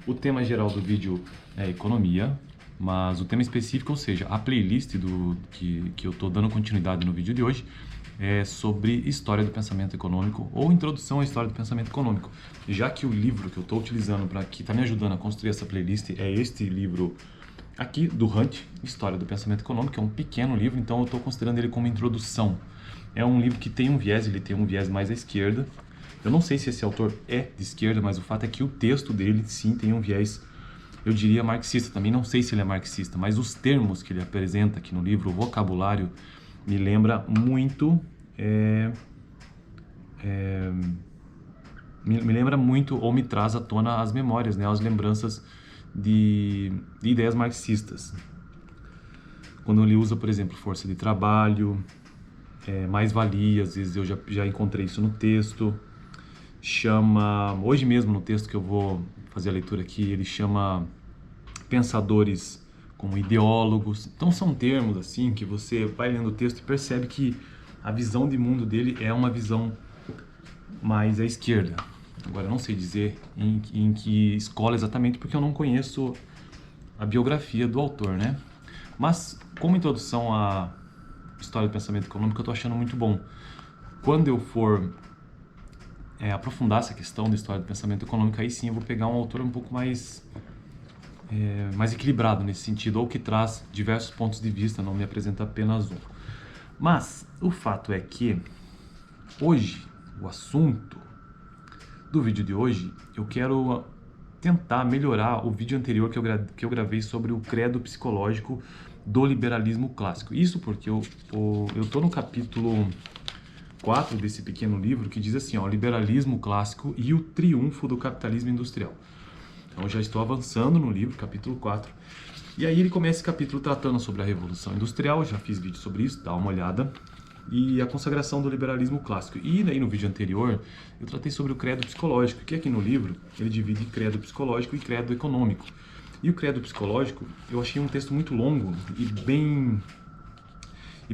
O tema geral do vídeo é economia, mas o tema específico, ou seja, a playlist que eu estou dando continuidade no vídeo de hoje, é sobre história do pensamento econômico ou introdução à história do pensamento econômico. Já que o livro que eu estou utilizando que está me ajudando a construir essa playlist é este livro aqui do Hunt, História do Pensamento Econômico, é um pequeno livro, então eu estou considerando ele como introdução. É um livro que tem um viés, ele tem um viés mais à esquerda. Eu não sei se esse autor é de esquerda, mas o fato é que o texto dele, sim, tem um viés, eu diria, marxista. Também não sei se ele é marxista, mas os termos que ele apresenta aqui no livro, o vocabulário, me lembra muito... me lembra muito, ou me traz à tona as memórias, né, as lembranças de ideias marxistas. Quando ele usa, por exemplo, força de trabalho, mais-valia, às vezes eu já encontrei isso no texto. Hoje mesmo no texto que eu vou fazer a leitura aqui, ele chama pensadores como ideólogos. Então são termos assim que você vai lendo o texto e percebe que a visão de mundo dele é uma visão mais à esquerda. Agora eu não sei dizer em que escola exatamente, porque eu não conheço a biografia do autor, né? Mas como introdução à história do pensamento econômico, eu estou achando muito bom. Quando eu for aprofundar essa questão da história do pensamento econômico, aí sim eu vou pegar um autor um pouco mais equilibrado nesse sentido, ou que traz diversos pontos de vista, não me apresenta apenas um. Mas o fato é que hoje, o assunto do vídeo de hoje, eu quero tentar melhorar o vídeo anterior que eu gravei sobre o credo psicológico do liberalismo clássico. Isso porque eu estou no capítulo 4 desse pequeno livro que diz assim, ó, liberalismo clássico e o triunfo do capitalismo industrial. Então eu já estou avançando no livro, capítulo 4. E aí ele começa esse capítulo tratando sobre a Revolução Industrial, eu já fiz vídeo sobre isso, dá uma olhada. E a consagração do liberalismo clássico. E daí no vídeo anterior eu tratei sobre o credo psicológico, que aqui no livro ele divide credo psicológico e credo econômico. E o credo psicológico eu achei um texto muito longo e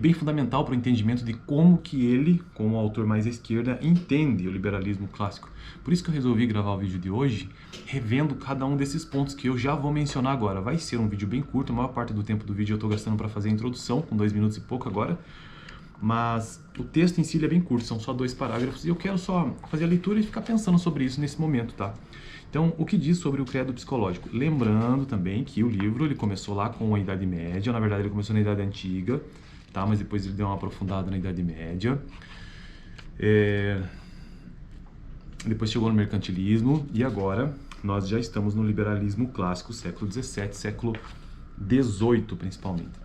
bem fundamental para o entendimento de como que ele, como autor mais à esquerda, entende o liberalismo clássico. Por isso que eu resolvi gravar o vídeo de hoje, revendo cada um desses pontos que eu já vou mencionar agora. Vai ser um vídeo bem curto, a maior parte do tempo do vídeo eu estou gastando para fazer a introdução, com 2 minutos e pouco agora. Mas o texto em si ele é bem curto, são só 2 parágrafos, e eu quero só fazer a leitura e ficar pensando sobre isso nesse momento, tá? Então, o que diz sobre o credo psicológico? Lembrando também que o livro ele começou lá com a Idade Média, na verdade ele começou na Idade Antiga, tá? Mas depois ele deu uma aprofundada na Idade Média. Depois chegou no mercantilismo, e agora nós já estamos no liberalismo clássico, século XVII, século XVIII principalmente.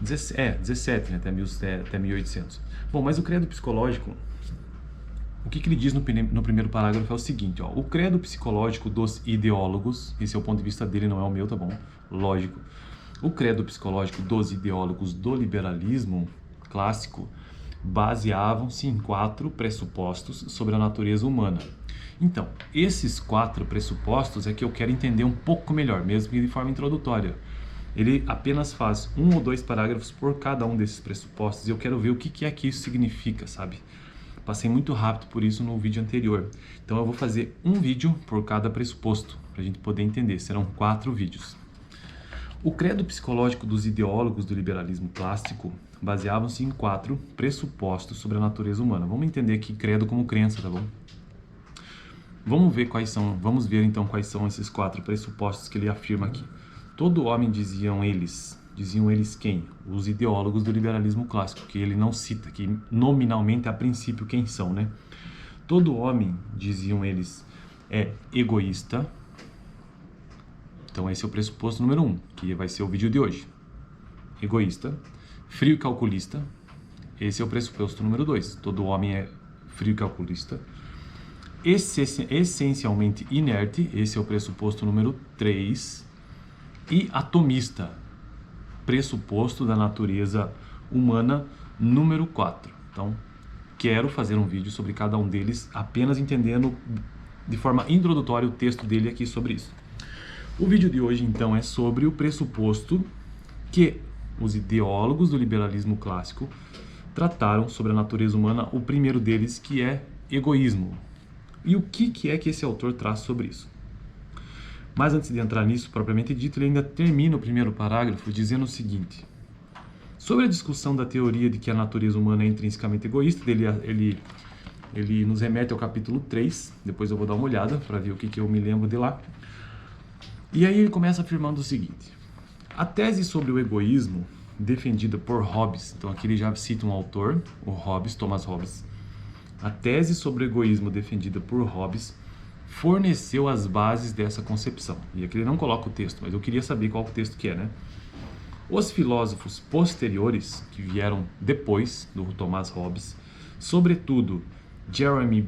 17, né, até 1800. Bom, mas o credo psicológico, o que ele diz no primeiro parágrafo é o seguinte, ó, o credo psicológico dos ideólogos, esse é o ponto de vista dele, não é o meu, tá bom? Lógico. O credo psicológico dos ideólogos do liberalismo clássico baseavam-se em 4 pressupostos sobre a natureza humana. Então, esses 4 pressupostos é que eu quero entender um pouco melhor, mesmo que de forma introdutória. Ele apenas faz 1 ou 2 parágrafos por cada um desses pressupostos e eu quero ver o que é que isso significa, sabe? Passei muito rápido por isso no vídeo anterior. Então eu vou fazer um vídeo por cada pressuposto, para a gente poder entender. Serão 4 vídeos. O credo psicológico dos ideólogos do liberalismo clássico baseavam-se em 4 pressupostos sobre a natureza humana. Vamos entender aqui credo como crença, tá bom? Vamos ver então quais são esses 4 pressupostos que ele afirma aqui. Todo homem, diziam eles quem? Os ideólogos do liberalismo clássico, que ele não cita, que nominalmente a princípio quem são, né? Todo homem, diziam eles, é egoísta. Então esse é o pressuposto número 1, que vai ser o vídeo de hoje. Egoísta. Frio e calculista. Esse é o pressuposto número 2. Todo homem é frio e calculista. Essencialmente inerte. Esse é o pressuposto número 3. E atomista, pressuposto da natureza humana número 4. Então, quero fazer um vídeo sobre cada um deles, apenas entendendo de forma introdutória o texto dele aqui sobre isso. O vídeo de hoje, então, é sobre o pressuposto que os ideólogos do liberalismo clássico trataram sobre a natureza humana, o primeiro deles, que é egoísmo. E o que é que esse autor traz sobre isso? Mas antes de entrar nisso, propriamente dito, ele ainda termina o primeiro parágrafo dizendo o seguinte: sobre a discussão da teoria de que a natureza humana é intrinsecamente egoísta, ele nos remete ao capítulo 3, depois eu vou dar uma olhada para ver o que eu me lembro de lá. E aí ele começa afirmando o seguinte: a tese sobre o egoísmo defendida por Hobbes, então aqui ele já cita um autor, o Hobbes, Thomas Hobbes. A tese sobre o egoísmo defendida por Hobbes forneceu as bases dessa concepção. E aqui ele não coloca o texto, mas eu queria saber qual o texto que é, né? Os filósofos posteriores, que vieram depois do Thomas Hobbes, sobretudo Jeremias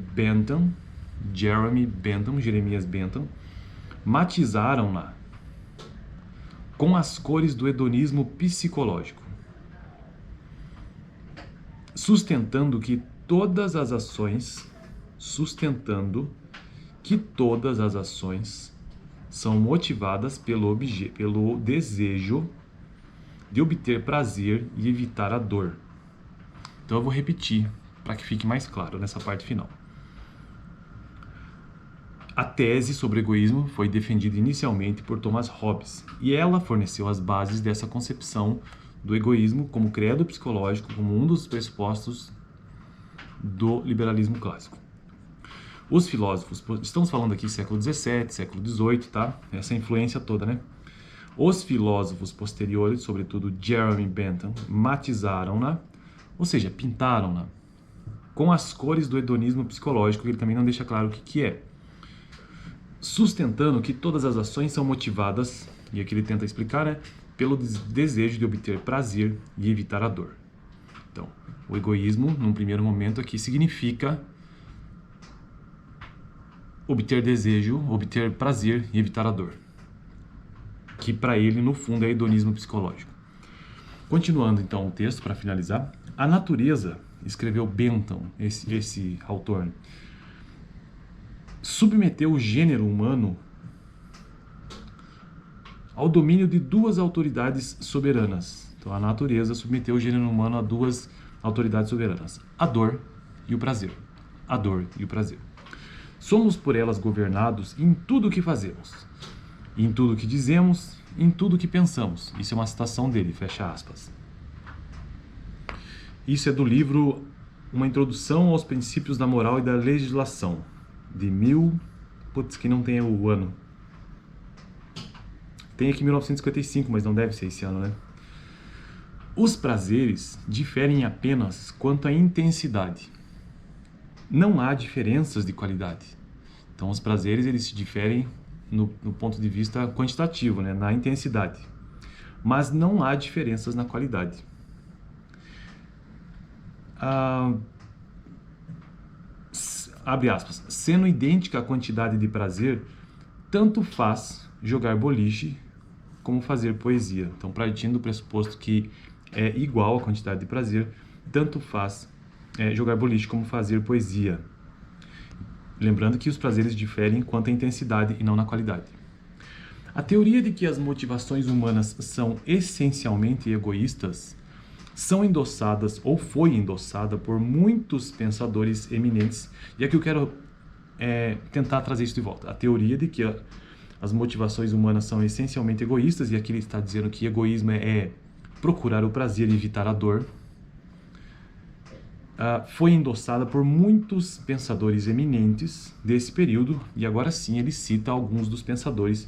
Bentham, matizaram-na com as cores do hedonismo psicológico, sustentando que todas as ações são motivadas pelo desejo de obter prazer e evitar a dor. Então eu vou repetir para que fique mais claro nessa parte final. A tese sobre o egoísmo foi defendida inicialmente por Thomas Hobbes, e ela forneceu as bases dessa concepção do egoísmo como credo psicológico, como um dos pressupostos do liberalismo clássico. Os filósofos, estamos falando aqui século XVII, século XVIII, tá? Essa influência toda, né? Os filósofos posteriores, sobretudo Jeremy Bentham, matizaram-na, ou seja, pintaram-na com as cores do hedonismo psicológico, que ele também não deixa claro o que é, sustentando que todas as ações são motivadas, e aqui ele tenta explicar, né, pelo desejo de obter prazer e evitar a dor. Então, o egoísmo, num primeiro momento aqui, significa obter desejo, obter prazer e evitar a dor, que para ele, no fundo, é hedonismo psicológico. Continuando, então, o texto, para finalizar, a natureza, escreveu Bentham, esse autor, submeteu o gênero humano ao domínio de duas autoridades soberanas. Então, a natureza submeteu o gênero humano a duas autoridades soberanas: a dor e o prazer. A dor e o prazer. Somos por elas governados em tudo o que fazemos, em tudo o que dizemos, em tudo o que pensamos. Isso é uma citação dele, fecha aspas. Isso é do livro Uma Introdução aos Princípios da Moral e da Legislação, de que não tem o ano. Tem aqui 1955, mas não deve ser esse ano, né? Os prazeres diferem apenas quanto à intensidade. Não há diferenças de qualidade. Então, os prazeres, eles se diferem no ponto de vista quantitativo, né? Na intensidade. Mas não há diferenças na qualidade. Abre aspas, sendo idêntica a quantidade de prazer, tanto faz jogar boliche como fazer poesia. Então, partindo do pressuposto que é igual a quantidade de prazer, tanto faz jogar boliche como fazer poesia. Lembrando que os prazeres diferem quanto à intensidade e não na qualidade. A teoria de que as motivações humanas são essencialmente egoístas são endossadas, ou foi endossada, por muitos pensadores eminentes. E aqui eu quero tentar trazer isso de volta. A teoria de que as motivações humanas são essencialmente egoístas, e aqui ele está dizendo que egoísmo é procurar o prazer e evitar a dor, foi endossada por muitos pensadores eminentes desse período, e agora sim ele cita alguns dos pensadores,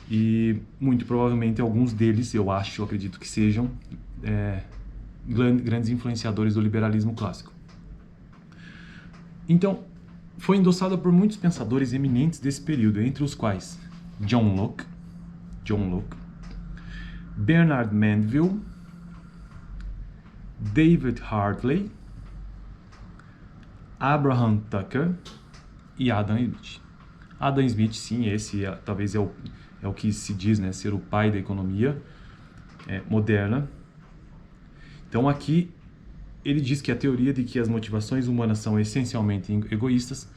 e muito provavelmente alguns deles, eu acredito que sejam grandes influenciadores do liberalismo clássico. Então, foi endossada por muitos pensadores eminentes desse período, entre os quais John Locke, Bernard Mandeville, David Hartley, Abraham Tucker e Adam Smith. Adam Smith, sim, esse talvez é o que se diz, né, ser o pai da economia moderna. Então aqui ele diz que a teoria de que as motivações humanas são essencialmente egoístas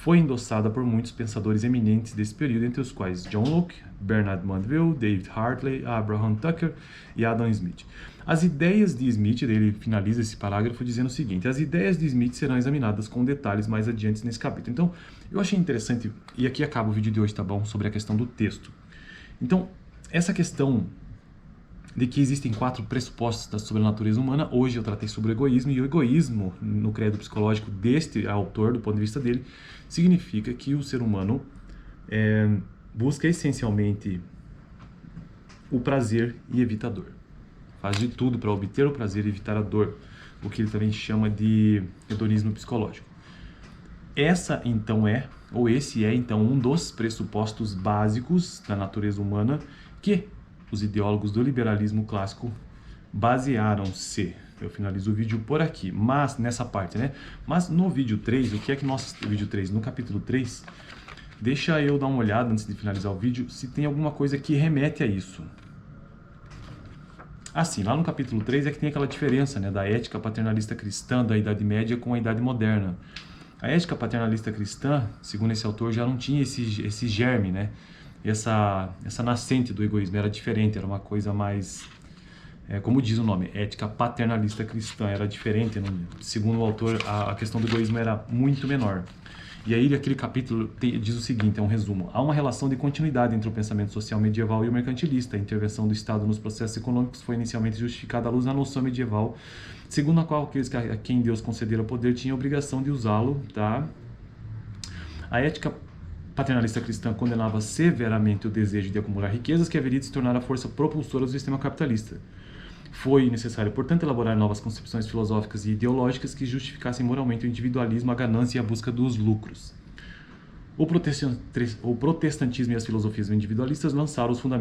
foi endossada por muitos pensadores eminentes desse período, entre os quais John Locke, Bernard Mandeville, David Hartley, Abraham Tucker e Adam Smith. As ideias de Smith, ele finaliza esse parágrafo dizendo o seguinte: as ideias de Smith serão examinadas com detalhes mais adiante nesse capítulo. Então, eu achei interessante, e aqui acaba o vídeo de hoje, tá bom? Sobre a questão do texto. Então, essa questão de que existem 4 pressupostos sobre a natureza humana, hoje eu tratei sobre o egoísmo, e o egoísmo, no credo psicológico deste autor, do ponto de vista dele, significa que o ser humano busca essencialmente o prazer e evita a dor. Faz de tudo para obter o prazer e evitar a dor, o que ele também chama de hedonismo psicológico. Esse é então um dos pressupostos básicos da natureza humana que os ideólogos do liberalismo clássico basearam-se. Eu finalizo o vídeo por aqui, mas nessa parte, né? Mas no vídeo 3, o que é que nós... Vídeo 3, no capítulo 3, deixa eu dar uma olhada antes de finalizar o vídeo, se tem alguma coisa que remete a isso. Assim, lá no capítulo 3 é que tem aquela diferença, né, da ética paternalista cristã da Idade Média com a Idade Moderna. A ética paternalista cristã, segundo esse autor, já não tinha esse germe, né? Essa nascente do egoísmo, era diferente, era uma coisa mais, como diz o nome, ética paternalista cristã, era diferente, segundo o autor, a questão do egoísmo era muito menor. E aí aquele capítulo diz o seguinte, é um resumo: há uma relação de continuidade entre o pensamento social medieval e o mercantilista. A intervenção do Estado nos processos econômicos foi inicialmente justificada à luz da noção medieval, segundo a qual aqueles a quem Deus concedera poder tinham a obrigação de usá-lo, tá? A ética paternalista cristã condenava severamente o desejo de acumular riquezas, que haveria de se tornar a força propulsora do sistema capitalista. Foi necessário, portanto, elaborar novas concepções filosóficas e ideológicas que justificassem moralmente o individualismo, a ganância e a busca dos lucros. O protestantismo e as filosofias individualistas lançaram os fundamentos